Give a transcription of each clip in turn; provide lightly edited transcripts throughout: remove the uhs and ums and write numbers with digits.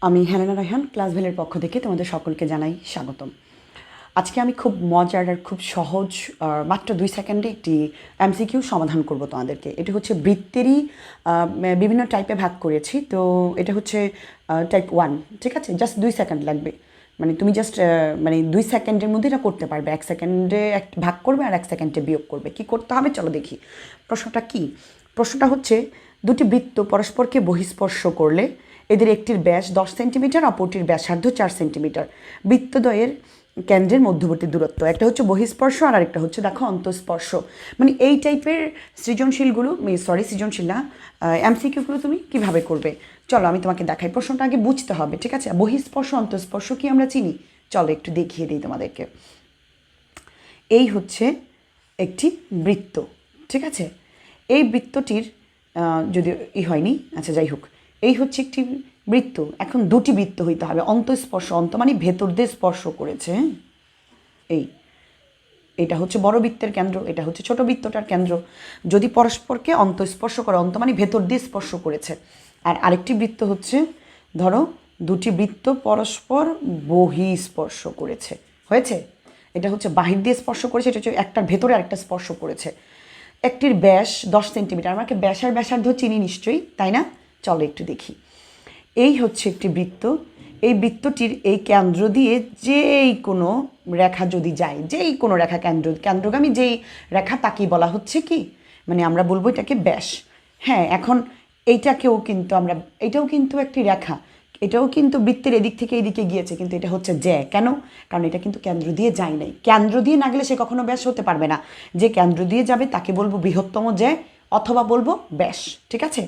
আমি Helena Raihan class ভ্যালের পক্ষ থেকে তোমাদের সকলকে জানাই স্বাগতম। আজকে আমি খুব মজার আর খুব সহজ মাত্র 2 সেকেন্ডে একটি এমসিকিউ সমাধান করব তোমাদেরকে। এটা হচ্ছে বৃত্তেরই বিভিন্ন টাইপে ভাগ করেছি। তো এটা হচ্ছে টাইপ 1, ঠিক আছে? জাস্ট 2 সেকেন্ড লাগবে, মানে তুমি জাস্ট 2 সেকেন্ডের মধ্যে এটা করতে পারবে। 1 সেকেন্ডে এক ভাগ করবে আর 1 সেকেন্ডে বিয়োগ করবে। কি করতে হবে চলো দেখি। প্রশ্নটা কি? প্রশ্নটা হচ্ছে দুটি বৃত্ত পরস্পরকে বহিঃস্পর্শ করলে এদের একটির ব্যাস 10 সেন্টিমিটার, অপরটির ব্যাসার্ধ 4 সেন্টিমিটার। বৃত্তদ্বয়ের কেন্দ্রের মধ্যবর্তী দূরত্ব। একটা হচ্ছে বহিঃস্পর্শ আর আরেকটা হচ্ছে দেখো অন্তঃস্পর্শ। মানে এই টাইপের সৃজনশীল না, এমসিকিউগুলো তুমি কিভাবে করবে চলো আমি তোমাকে দেখাই। প্রশ্নটা আগে বুঝতে হবে, ঠিক আছে? বহিঃস্পর্শ অন্তঃস্পর্শ কি আমরা চিনি, চলো একটু দেখিয়ে দিই তোমাদেরকে। এই হচ্ছে একটি বৃত্ত, ঠিক আছে? এই বৃত্তটির যদি হয়নি, আচ্ছা যাই হোক, এই হচ্ছে একটি বৃত্ত। এখন দুটি বৃত্ত হইতে হবে। অন্তঃস্পর্শ, অন্ত মানে ভেতর দিয়ে স্পর্শ করেছে। এটা হচ্ছে বড় বৃত্তের কেন্দ্র, এটা হচ্ছে ছোট বৃত্তটার কেন্দ্র। যদি পরস্পরকে অন্তঃস্পর্শ করে, অন্ত মানে ভেতর দিয়ে স্পর্শ করেছে। আর আরেকটি বৃত্ত হচ্ছে, ধরো দুটি বৃত্ত পরস্পর বহিঃস্পর্শ করেছে, হয়েছে? এটা হচ্ছে বাহির দিয়ে স্পর্শ করেছে, এটা হচ্ছে একটার ভেতরে আরেকটা স্পর্শ করেছে। একটির ব্যাস 10 সেন্টিমিটার। আমাকে ব্যাসার ব্যাসার্ধ চিনি নিশ্চয়ই, তাই না? চলো একটু দেখি। এই হচ্ছে একটি বৃত্ত। এই বৃত্তটির এই কেন্দ্র দিয়ে যেই কোনো রেখা যদি যায়, যেই কোনো রেখা কেন্দ্রগামী যেই রেখা তাকেই বলা হচ্ছে কি, মানে আমরা বলবো এটাকে ব্যাস। হ্যাঁ, এখন এইটাকেও কিন্তু আমরা, এটাও কিন্তু একটি রেখা, এটাও কিন্তু বৃত্তের এদিক থেকে এইদিকে গিয়েছে, কিন্তু এটা হচ্ছে জ্যা। কেন? কারণ এটা কিন্তু কেন্দ্র দিয়ে যায় নাই। কেন্দ্র দিয়ে না গেলে সে কখনো ব্যাস হতে পারবে না। যে কেন্দ্র দিয়ে যাবে তাকে বলবো বৃহত্তম জ্যা, অথবা বলবো ব্যাস, ঠিক আছে?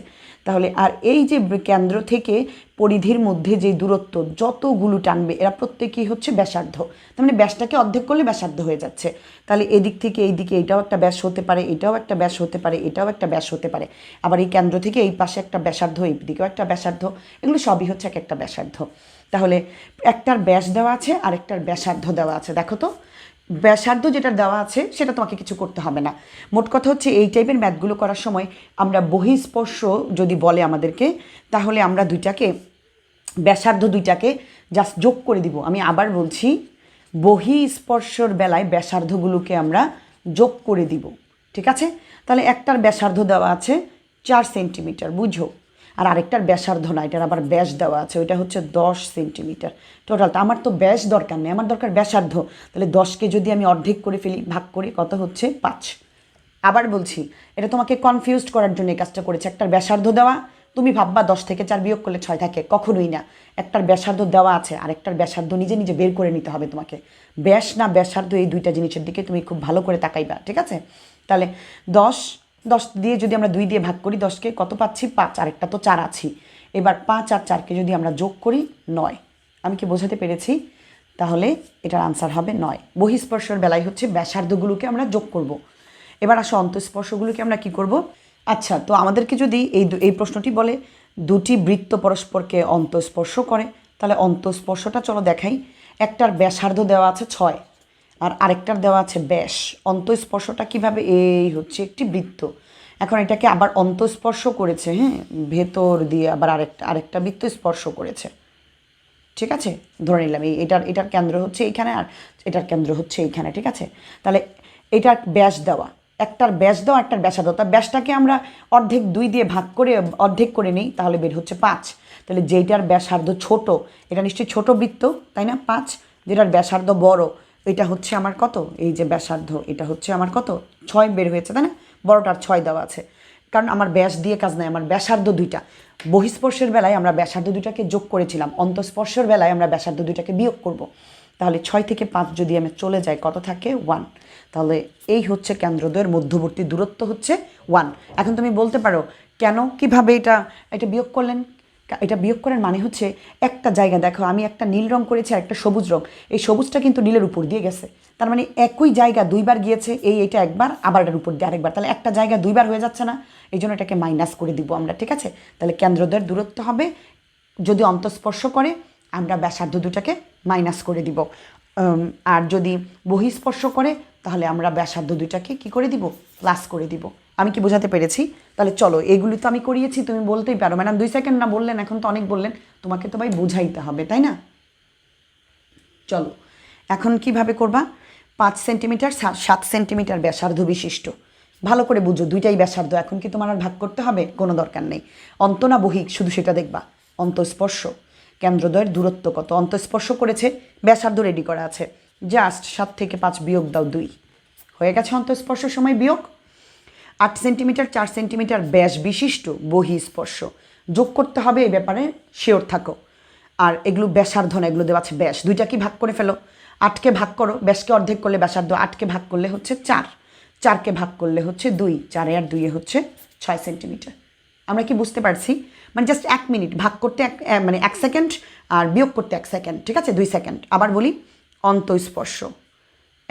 তাহলে আর এই যে কেন্দ্র থেকে পরিধির মধ্যে যে দূরত্ব যতগুলো টানবে এরা প্রত্যেকেই হচ্ছে ব্যাসার্ধ। তার মানে ব্যাসটাকে অর্ধেক করলে ব্যাসার্ধ হয়ে যাচ্ছে। তাহলে এদিক থেকে এই দিকে এটাও একটা ব্যাস হতে পারে, এটাও একটা ব্যাস হতে পারে, এটাও একটা ব্যাস হতে পারে। আবার এই কেন্দ্র থেকে এই পাশে একটা ব্যাসার্ধ, এই দিকেও একটা ব্যাসার্ধ, এগুলো সবই হচ্ছে এক একটা ব্যাসার্ধ। তাহলে একটার ব্যাস দেওয়া আছে আর একটার ব্যাসার্ধ দেওয়া আছে। দেখো তো, ব্যাসার্ধ যেটা দেওয়া আছে সেটা তোমাকে কিছু করতে হবে না। মোট কথা হচ্ছে এই টাইপের ম্যাথগুলো করার সময় আমরা বহিঃস্পর্শ যদি বলে আমাদেরকে, তাহলে আমরা ব্যাসার্ধ দুইটাকে জাস্ট যোগ করে দিব। আমি আবার বলছি, বহিঃস্পর্শর বেলায় ব্যাসার্ধগুলোকে আমরা যোগ করে দিব, ঠিক আছে? তাহলে একটার ব্যাসার্ধ দেওয়া আছে 4 সেন্টিমিটার, বুঝো, আর আরেকটার ব্যাসার্ধ না, এটার আবার ব্যাস দেওয়া আছে, ওইটা হচ্ছে 10 সেন্টিমিটার টোটাল। তো আমার তো ব্যাস দরকার নেই, আমার দরকার ব্যাসার্ধ। তাহলে 10কে যদি আমি অর্ধেক করে ফেলি, ভাগ করি, কত হচ্ছে? 5। আবার বলছি, এটা তোমাকে কনফিউজড করার জন্য এই কাজটা করেছে। একটার ব্যাসার্ধ দেওয়া, তুমি ভাববা 10 থেকে 4 বিয়োগ করলে 6 থাকে, কখনোই না। একটার ব্যাসার্ধ দেওয়া আছে, আরেকটার ব্যাসার্ধ নিজে নিজে বের করে নিতে হবে তোমাকে। ব্যাস না ব্যাসার্ধ, এই দুইটা জিনিসের দিকে তুমি খুব ভালো করে তাকাইবা, ঠিক আছে? তাহলে 10 10 দিয়ে যদি আমরা 2 দিয়ে ভাগ করি, 10কে কত পাচ্ছি? 5। আরেকটা তো 4 আছি। এবার 5 আর 4কে যদি আমরা যোগ করি, 9। আমি কি বোঝাতে পেরেছি? তাহলে এটার আনসার হবে 9। বহিঃস্পর্শের বেলায় হচ্ছে ব্যাসার্ধগুলোকে আমরা যোগ করব। এবার আসো অন্তঃস্পর্শগুলোকে আমরা কি করব। আচ্ছা, তো আমাদেরকে যদি এই প্রশ্নটি বলে দুটি বৃত্ত পরস্পরকে অন্তঃস্পর্শ করে, তাহলে অন্তঃস্পর্শটা চলো দেখাই। একটার ব্যাসার্ধ দেওয়া আছে 6 আর আরেকটার দেওয়া আছে ব্যাস। অন্তঃস্পর্শটা কিভাবে? এই হচ্ছে একটি বৃত্ত, এখন এটাকে আবার অন্তঃস্পর্শ করেছে, হ্যাঁ, ভেতর দিয়ে আবার আরেকটা বৃত্ত স্পর্শ করেছে, ঠিক আছে? ধরে নিলাম এটার কেন্দ্র হচ্ছে এইখানে আর এটার কেন্দ্র হচ্ছে এইখানে, ঠিক আছে? তাহলে এটার ব্যাস দেওয়া, একটার ব্যাস দেওয়া, একটার ব্যাসার্ধ। তার ব্যাসটাকে আমরা অর্ধেক 2 দিয়ে ভাগ করে অর্ধেক করে নিই, তাহলে বের হচ্ছে 5। তাহলে যেটার ব্যাসার্ধ ছোট, এটা নিশ্চয়ই ছোট বৃত্ত, তাই না? 5। যেটার ব্যাসার্ধ বড়, এটা হচ্ছে আমার কত? এই যে ব্যাসার্ধ, এটা হচ্ছে আমার কত? 6 বের হয়েছে, তাই না? বড়টার 6 দেওয়া আছে, কারণ আমার ব্যাস দিয়ে কাজ নাই, আমার ব্যাসার্ধ দুইটা। বহিঃস্পর্শের বেলায় আমরা ব্যাসার্ধ দুইটাকে যোগ করেছিলাম, অন্তঃস্পর্শের বেলায় আমরা ব্যাসার্ধ দুইটাকে বিয়োগ করব। তাহলে 6 থেকে 5 যদি আমি চলে যাই, কত থাকে? 1। তাহলে এই হচ্ছে কেন্দ্রদ্বয়ের মধ্যবর্তী দূরত্ব হচ্ছে 1। এখন তুমি বলতে পারো, কেন, কিভাবে এটা বিয়োগ করলেন? এটা বিয়োগ করার মানে হচ্ছে, একটা জায়গা দেখো, আমি একটা নীল রং করেছি আর একটা সবুজ রং, এই সবুজটা কিন্তু নীলের উপর দিয়ে গেছে, তার মানে একই জায়গা দুইবার গিয়েছে। এটা একবার, আবার এটার উপর দিয়ে আরেকবার, তাহলে একটা জায়গা দুইবার হয়ে যাচ্ছে না? এই জন্য এটাকে মাইনাস করে দিব আমরা, ঠিক আছে? তাহলে কেন্দ্রদ্বয়ের দূরত্ব হবে, যদি অন্তঃস্পর্শ করে আমরা ব্যাসার্ধ দুটাকে মাইনাস করে দিব, আর যদি বহিঃস্পর্শ করে তাহলে আমরা ব্যাসার্ধ দুইটাকে কী করে দিব? প্লাস করে দিব। আমি কি বোঝাতে পেরেছি? তাহলে চলো, এগুলি তো আমি করিয়েছি, তুমি বলতেই পারো ম্যাডাম 2 সেকেন্ড না বললেন, এখন তো অনেক বললেন, তোমাকে তো ভাই বোঝাইতে হবে, তাই না? চলো এখন কিভাবে করবা? 5 সেন্টিমিটার 7 সেন্টিমিটার ব্যাসার্ধ বিশিষ্ট, ভালো করে বুঝো, দুইটাই ব্যাসার্ধ। এখন কি তোমার আর ভাগ করতে হবে? কোনো দরকার নেই। অন্ত না বহিক শুধু সেটা দেখবা। অন্তঃস্পর্শ, কেন্দ্রদ্বয়ের দূরত্ব কত, অন্তঃস্পর্শ করেছে, ব্যাসার্ধ রেডি করা আছে, জাস্ট 7 থেকে 5 বিয়োগ দাও 2, হয়ে গেছে অন্তঃস্পর্শ সময় বিয়োগ। 8 সেন্টিমিটার 4 সেন্টিমিটার ব্যাস বিশিষ্ট বহিঃস্পর্শ, যোগ করতে হবে, এই ব্যাপারে শিওর থাকো। আর এগুলো ব্যাসার্ধ না, এগুলো দেওয়া আছে ব্যাস। দুইটা কি ভাগ করে ফেলো, 8কে ভাগ করো, ব্যাসকে অর্ধেক করলে ব্যাসার্ধ, 8কে ভাগ করলে হচ্ছে 4, 4কে ভাগ করলে হচ্ছে 2, 4 আর 2 হচ্ছে 6 সেন্টিমিটার। আমরা কি বুঝতে পারছি? মানে জাস্ট 1 মিনিট, ভাগ করতে মানে 1 সেকেন্ড, আর বিয়োগ করতে 1 সেকেন্ড, ঠিক আছে? 2 সেকেন্ড। আবার বলি, অন্তঃস্পর্শ,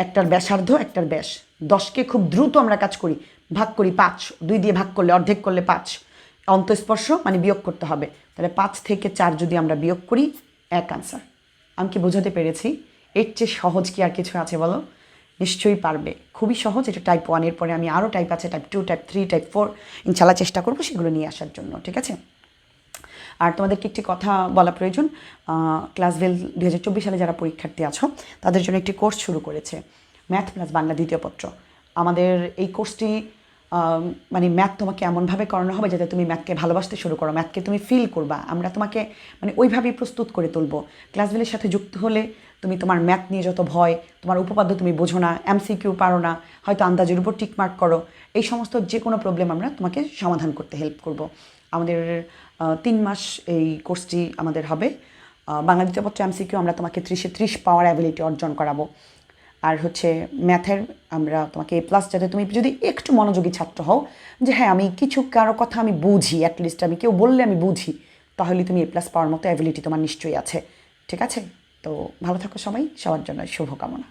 একটার ব্যাসার্ধ একটার ব্যাস, 10কে খুব দ্রুত আমরা কাজ করি, ভাগ করি 5, 2 দিয়ে ভাগ করলে, অর্ধেক করলে 5, অন্তঃস্পর্শ মানে বিয়োগ করতে হবে, তাহলে 5 থেকে 4 যদি আমরা বিয়োগ করি, 1 আনসার। আমি কি বোঝাতে পেরেছি? এর চেয়ে সহজ কি আর কিছু আছে বলো? নিশ্চয়ই পারবে, খুবই সহজ। এটা টাইপ 1, এর পরে আমি আরও টাইপ আছে, টাইপ 2, টাইপ 3, টাইপ 4, ইনশাল্লাহ চেষ্টা করবো সেগুলো নিয়ে আসার জন্য, ঠিক আছে? আর তোমাদেরকে একটি কথা বলা প্রয়োজন, ক্লাস 12 2024 সালে যারা পরীক্ষার্থী আছো তাদের জন্য একটি কোর্স শুরু করেছে, ম্যাথ প্লাস বাংলা দ্বিতীয় পত্র। আমাদের এই কোর্সটি মানে ম্যাথ তোমাকে এমনভাবে করানো হবে যাতে তুমি ম্যাথকে ভালোবাসতে শুরু করো, ম্যাথকে তুমি ফিল করবা। আমরা তোমাকে মানে ওইভাবেই প্রস্তুত করে তুলবো। ক্লাস 12 সাথে যুক্ত হলে তুমি তোমার ম্যাথ নিয়ে যত ভয়, তোমার উপপাদ্য তুমি বোঝো না, এমসিকিউ পারো না, হয়তো আন্দাজের উপর টিকমার্ক করো, এই সমস্ত যে কোনো প্রবলেম আমরা তোমাকে সমাধান করতে হেল্প করব। আমাদের 3 মাস এই কোর্সটি আমাদের হবে। বাংলা দ্বিতীয় পত্র এমসিকিউ আমরা তোমাকে 30-এ 30 পাওয়ার অ্যাবিলিটি অর্জন করাবো। আর হচ্ছে ম্যাথের আমরা তোমাকে A+, যাতে তুমি যদি একটু মনোযোগী ছাত্র হও, যে হ্যাঁ আমি কিছু কারো কথা আমি বুঝি, অ্যাটলিস্ট আমি কেউ বললে আমি বুঝি, তাহলে তুমি A+ পাওয়ার মতো অ্যাবিলিটি তোমার নিশ্চয়ই আছে, ঠিক আছে? তো ভালো থাকো সবাই, সবার জন্য শুভকামনা।